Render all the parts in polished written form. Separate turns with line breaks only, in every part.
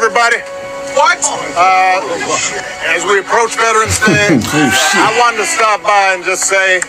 everybody. What? As we approach Veterans Day, I wanted to stop by and just say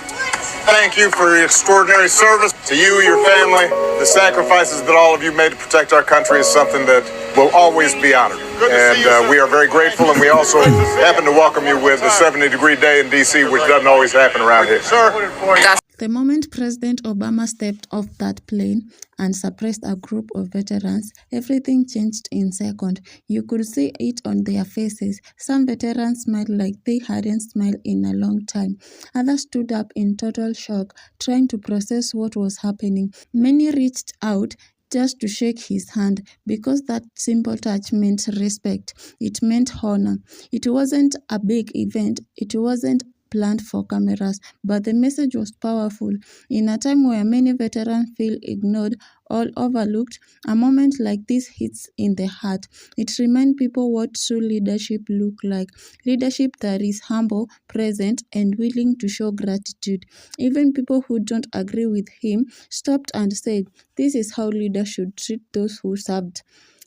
thank you for your extraordinary service. To you, your family, the sacrifices that all of you made to protect our country is something that will always be honored. And we are very grateful, and we also happen to welcome you with a 70-degree day in D.C., which doesn't always happen around here. Sir.
The moment President Obama stepped off that plane and suppressed a group of veterans, everything changed in seconds. You could see it on their faces. Some veterans smiled like they hadn't smiled in a long time. Others stood up in total shock, trying to process what was happening. Many reached out just to shake his hand, because that simple touch meant respect. It meant honor. It wasn't a big event. It wasn't planned for cameras, but the message was powerful. In a time where many veterans feel ignored or overlooked, a moment like this hits in the heart. It reminds people what true leadership looks like. Leadership that is humble, present, and willing to show gratitude. Even people who don't agree with him stopped and said, "This is how leaders should treat those who served."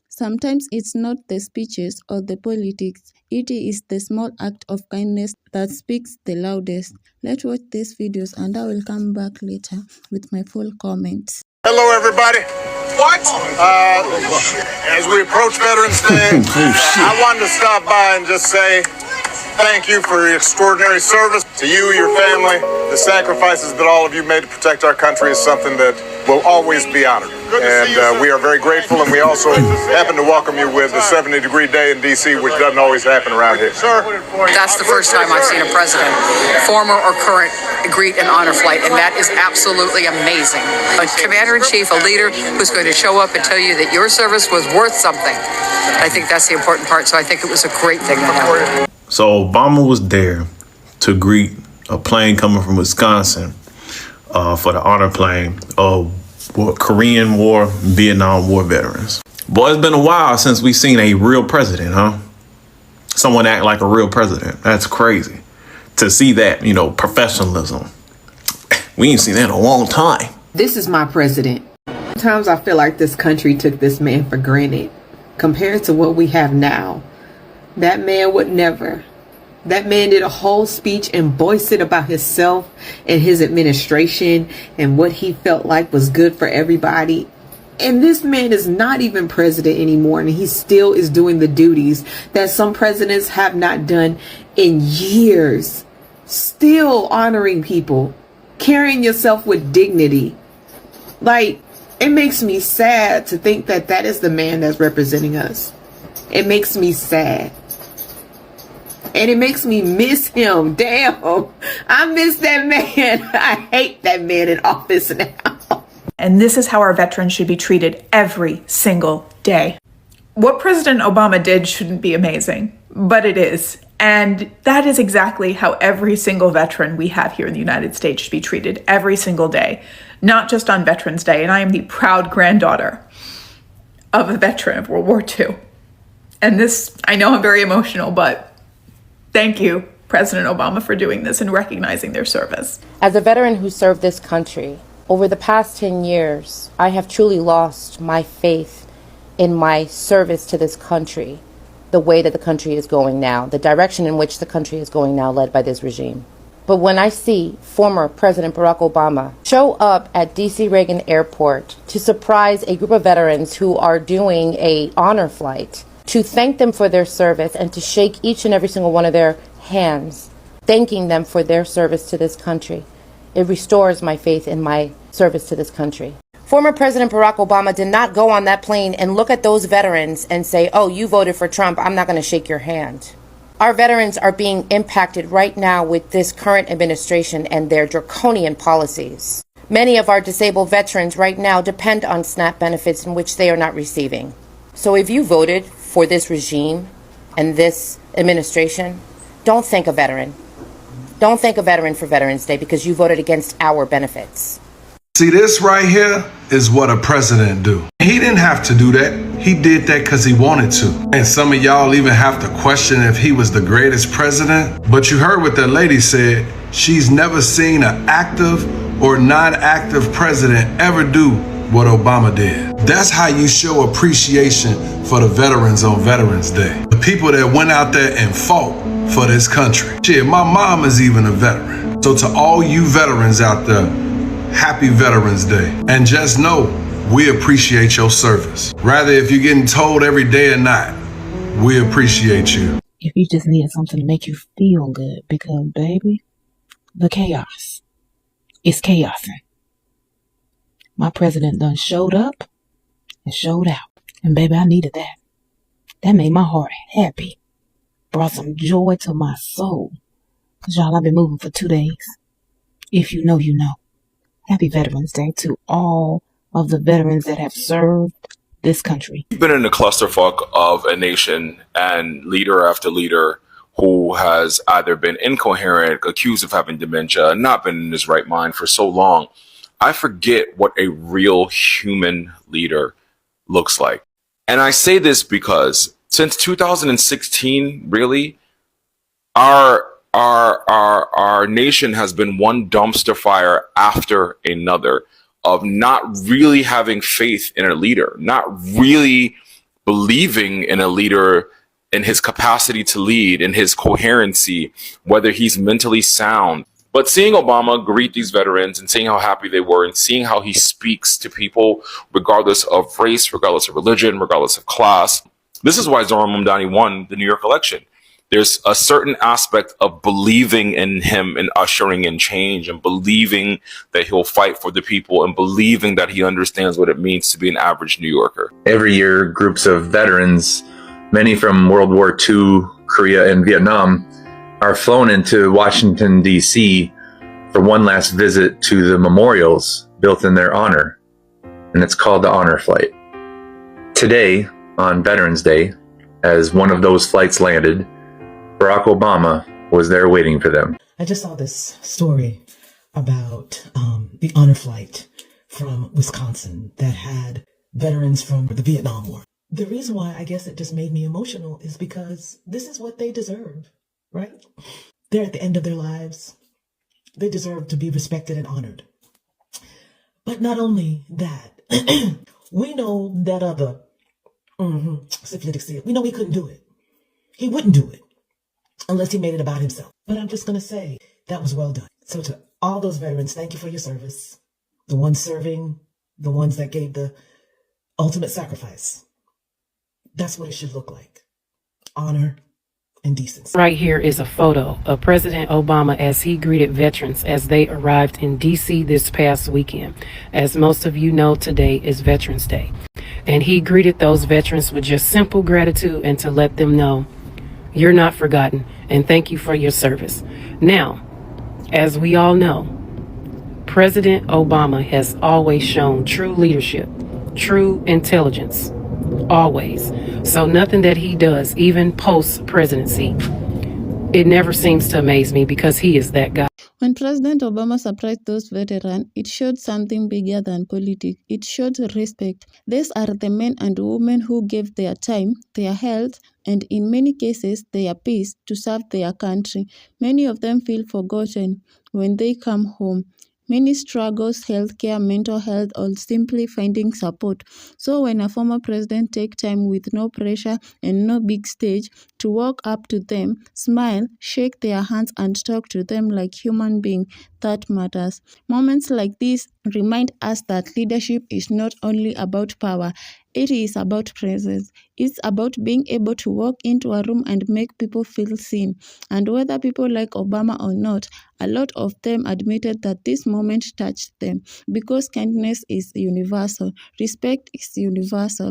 Sometimes it's not the speeches or the politics, it is the small act of kindness that speaks the loudest. Let's watch these videos and I will come back later with my full comments.
Hello, everybody. What? As we approach Veterans Day, I wanted to stop by and just say thank you for your extraordinary service. To you, your family, the sacrifices that all of you made to protect our country is something that will always be honored. And we are very grateful, and we also happen to welcome you with a 70-degree day in D.C., which doesn't always happen around here. Sir.
That's the first time I've seen a president, former or current, greet an honor flight, and that is absolutely amazing. A commander-in-chief, a leader who's going to show up and tell you that your service was worth something. I think that's the important part, so I think it was a great thing to happen.
So Obama was there to greet a plane coming from Wisconsin for the honor plane of Korean War, Vietnam War veterans. Boy, it's been a while since we've seen a real president, huh? Someone act like a real president. That's crazy. To see that, professionalism. We ain't seen that in a long time.
This is my president. Sometimes I feel like this country took this man for granted compared to what we have now. That man would never. That man did a whole speech and voiced it about himself and his administration and what he felt like was good for everybody. And this man is not even president anymore, and he still is doing the duties that some presidents have not done in years. Still honoring people, carrying yourself with dignity. Like, it makes me sad to think that that is the man that's representing us. It makes me sad. And it makes me miss him. Damn, I miss that man. I hate that man in office now.
And this is how our veterans should be treated every single day. What President Obama did shouldn't be amazing, but it is. And that is exactly how every single veteran we have here in the United States should be treated every single day, not just on Veterans Day. And I am the proud granddaughter of a veteran of World War II. And this, I know I'm very emotional, but thank you, President Obama, for doing this and recognizing their service.
As a veteran who served this country, over the past 10 years, I have truly lost my faith in my service to this country, the way that the country is going now, the direction in which the country is going now, led by this regime. But when I see former President Barack Obama show up at D.C. Reagan Airport to surprise a group of veterans who are doing an honor flight, to thank them for their service and to shake each and every single one of their hands, thanking them for their service to this country, it restores my faith in my service to this country. Former President Barack Obama did not go on that plane and look at those veterans and say, "Oh, you voted for Trump, I'm not going to shake your hand." Our veterans are being impacted right now with this current administration and their draconian policies. Many of our disabled veterans right now depend on SNAP benefits in which they are not receiving. So if you voted for this regime and this administration, don't thank a veteran. Don't thank a veteran for Veterans Day because you voted against our benefits.
See, this right here is what a president do. He didn't have to do that. He did that because he wanted to. And some of y'all even have to question if he was the greatest president. But you heard what that lady said. She's never seen an active or non-active president ever do what Obama did. That's how you show appreciation for the veterans on Veterans Day. The people that went out there and fought for this country. Shit, my mom is even a veteran. So to all you veterans out there, happy Veterans Day. And just know, we appreciate your service. Rather if you're getting told every day or not, we appreciate you.
If you just needed something to make you feel good, because baby, the chaos. It's chaosing. My president done showed up and showed out. And baby, I needed that. That made my heart happy. Brought some joy to my soul. Cause y'all, I've been moving for 2 days. If you know, you know. Happy Veterans Day to all of the veterans that have served this country.
We've been in a clusterfuck of a nation and leader after leader who has either been incoherent, accused of having dementia, not been in his right mind for so long. I forget what a real human leader looks like. And I say this because since 2016, really, our nation has been one dumpster fire after another of not really having faith in a leader, not really believing in a leader, in his capacity to lead, in his coherency, whether he's mentally sound. But seeing Obama greet these veterans and seeing how happy they were and seeing how he speaks to people, regardless of race, regardless of religion, regardless of class, this is why Zohran Mamdani won the New York election. There's a certain aspect of believing in him and ushering in change and believing that he'll fight for the people and believing that he understands what it means to be an average New Yorker.
Every year, groups of veterans, many from World War II, Korea, and Vietnam, are flown into Washington, D.C. for one last visit to the memorials built in their honor, and it's called the Honor Flight. Today, on Veterans Day, as one of those flights landed, Barack Obama was there waiting for them.
I just saw this story about the honor flight from Wisconsin that had veterans from the Vietnam War. The reason why I guess it just made me emotional is because this is what they deserve, right? They're at the end of their lives. They deserve to be respected and honored. But not only that, we know that other syphilitic seal. We know he couldn't do it. He wouldn't do it unless he made it about himself. But I'm just going to say that was well done. So to all those veterans, thank you for your service. The ones serving, the ones that gave the ultimate sacrifice. That's what it should look like. Honor and decency.
Right here is a photo of President Obama as he greeted veterans as they arrived in D.C. this past weekend. As most of you know, today is Veterans Day. And he greeted those veterans with just simple gratitude and to let them know, you're not forgotten, and thank you for your service. Now, as we all know, President Obama has always shown true leadership, true intelligence, always. So nothing that he does, even post-presidency, it never seems to amaze me because he is that guy.
When President Obama surprised those veterans, it showed something bigger than politics. It showed respect. These are the men and women who gave their time, their health, and in many cases, their peace to serve their country. Many of them feel forgotten when they come home. Many struggles, healthcare, mental health, or simply finding support. So when a former president takes time with no pressure and no big stage to walk up to them, smile, shake their hands, and talk to them like human beings, that matters. Moments like this remind us that leadership is not only about power, it is about presence. It's about being able to walk into a room and make people feel seen. And whether people like Obama or not, a lot of them admitted that this moment touched them because kindness is universal, respect is universal.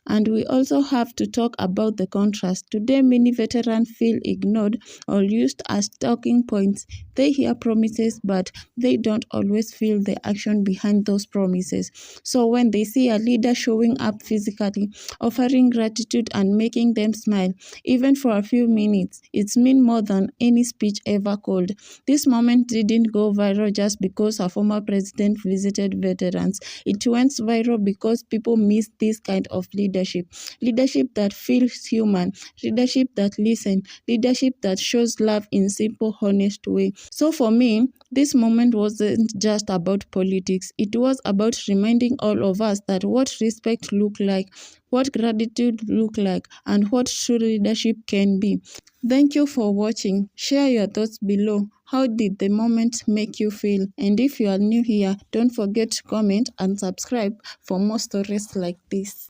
And we also have to talk about the contrast. Today, many veterans feel ignored or used as talking points. They hear promises, but they don't always feel the action behind those promises. So when they see a leader showing up physically, offering gratitude and making them smile, even for a few minutes, it means more than any speech ever could. This moment didn't go viral just because a former president visited veterans. It went viral because people miss this kind of leadership. Leadership that feels human, leadership that listens, leadership that shows love in simple, honest way. So for me, This moment wasn't just about politics. It was about reminding all of us that what respect look like, what gratitude look like, and what true leadership can be. Thank you for watching. Share your thoughts below. How did the moment make you feel? And if you are new here, don't forget to comment and subscribe for more stories like this.